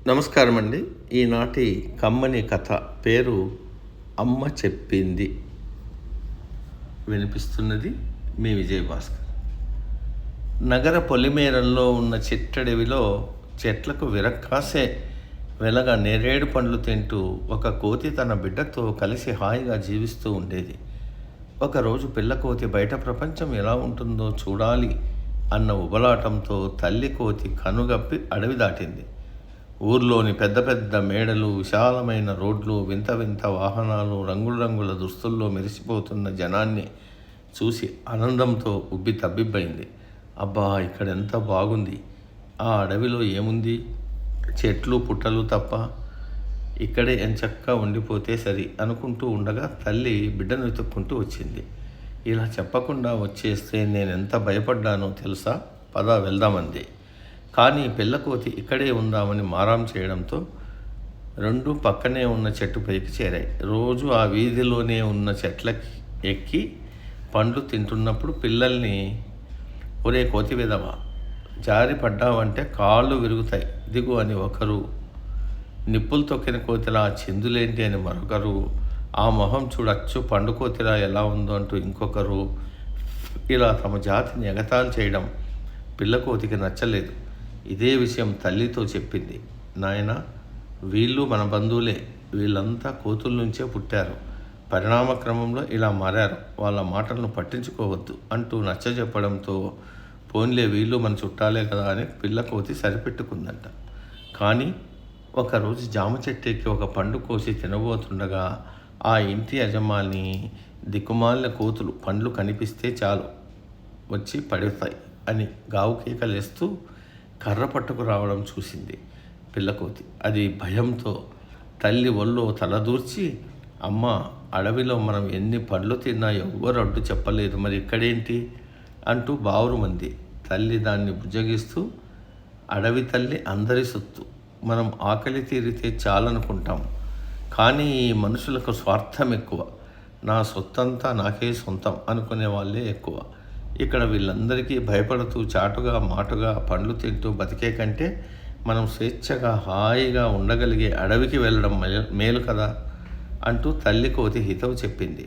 నమస్కారం అండి. ఈనాటి కమ్మని కథ పేరు అమ్మ చెప్పింది. వినిపిస్తున్నది మీ విజయభాస్కర్. నగర పొలిమేరల్లో ఉన్న చిట్టడవిలో చెట్లకు విరక్కాసే వెలగా నేరేడు పండ్లు తింటూ ఒక కోతి తన బిడ్డతో కలిసి హాయిగా జీవిస్తూ ఉండేది. ఒకరోజు పిల్ల కోతి బయట ప్రపంచం ఎలా ఉంటుందో చూడాలి అన్న ఉబలాటంతో తల్లి కోతి కనుగప్పి అడవి దాటింది. ఊర్లోని పెద్ద పెద్ద మేడలు, విశాలమైన రోడ్లు, వింత వింత వాహనాలు, రంగుల దుస్తుల్లో మెరిసిపోతున్న జనాన్ని చూసి ఆనందంతో ఉబ్బి తబ్బిబ్బైంది. అబ్బా, ఇక్కడ ఎంత బాగుంది! ఆ అడవిలో ఏముంది? చెట్లు పుట్టలు తప్ప. ఇక్కడే ఎంచక్కా ఉండిపోతే సరి అనుకుంటూ ఉండగా తల్లి బిడ్డను వెతుక్కుంటూ వచ్చింది. ఇలా చెప్పకుండా వచ్చేస్తే నేనెంత భయపడ్డానో తెలుసా? పద వెళ్దామంది. కానీ పిల్లకోతి ఇక్కడే ఉందామని మారాం చేయడంతో రెండు పక్కనే ఉన్న చెట్టుపైకి చేరాయి. రోజు ఆ వీధిలోనే ఉన్న చెట్లకి ఎక్కి పండ్లు తింటున్నప్పుడు పిల్లల్ని, ఒరే కోతి విధవా, జారి పడ్డావంటే కాళ్ళు విరుగుతాయి, దిగు అని ఒకరు, నిప్పులు తొక్కిన కోతిలా చిందులేంటి అని మరొకరు, ఆ మొహం చూడచ్చు పండు కోతిలా ఎలా ఉందో అంటూ ఇంకొకరు, ఇలా తమ జాతిని ఎగతాళి చేయడం పిల్లకోతికి నచ్చలేదు. ఇదే విషయం తల్లితో చెప్పింది. నాయన, వీళ్ళు మన బంధువులే, వీళ్ళంతా కోతుల నుంచే పుట్టారు, పరిణామక్రమంలో ఇలా మారారు, వాళ్ళ మాటలను పట్టించుకోవద్దు అంటూ నచ్చజెప్పడంతో పోన్లే వీళ్ళు మన చుట్టాలే కదా అని పిల్లకోతి సరిపెట్టుకుందంట. కానీ ఒకరోజు జామ చెట్టెక్కి ఒక పండు కోసి తినబోతుండగా ఆ ఇంటి యజమాని, దిక్కుమాలిన కోతులు పండ్లు కనిపిస్తే చాలు వచ్చి పడతాయి అని గావు కేకలేస్తూ కర్ర పట్టుకు రావడం చూసింది పిల్లకోతి. అది భయంతో తల్లి ఒళ్ళో తలదూర్చి, అమ్మ, అడవిలో మనం ఎన్ని పండ్లు తిన్నా ఎవ్వరు అడ్డు చెప్పలేదు, మరి ఇక్కడేంటి అంటూ బావురుమంది. తల్లి దాన్ని బుజ్జగిస్తూ, అడవి తల్లి అందరి సొత్తు, మనం ఆకలి తీరితే చాలనుకుంటాం, కానీ ఈ మనుషులకు స్వార్థం ఎక్కువ, నా సొత్తంతా నాకే సొంతం అనుకునే వాళ్ళే ఎక్కువ. ఇక్కడ వీళ్ళందరికీ భయపడుతూ చాటుగా మాటుగా పండ్లు తింటూ బతికే కంటే మనం స్వేచ్ఛగా హాయిగా ఉండగలిగే అడవికి వెళ్ళడం మేలు కదా అంటూ తల్లి కోతి హితవు చెప్పింది.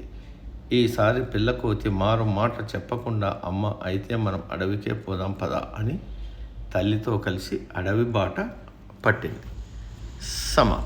ఈసారి పిల్లకోతి మారు మాట చెప్పకుండా, అమ్మ, అయితే మనం అడవికే పోదాం పదా అని తల్లితో కలిసి అడవి బాట పట్టింది. సమా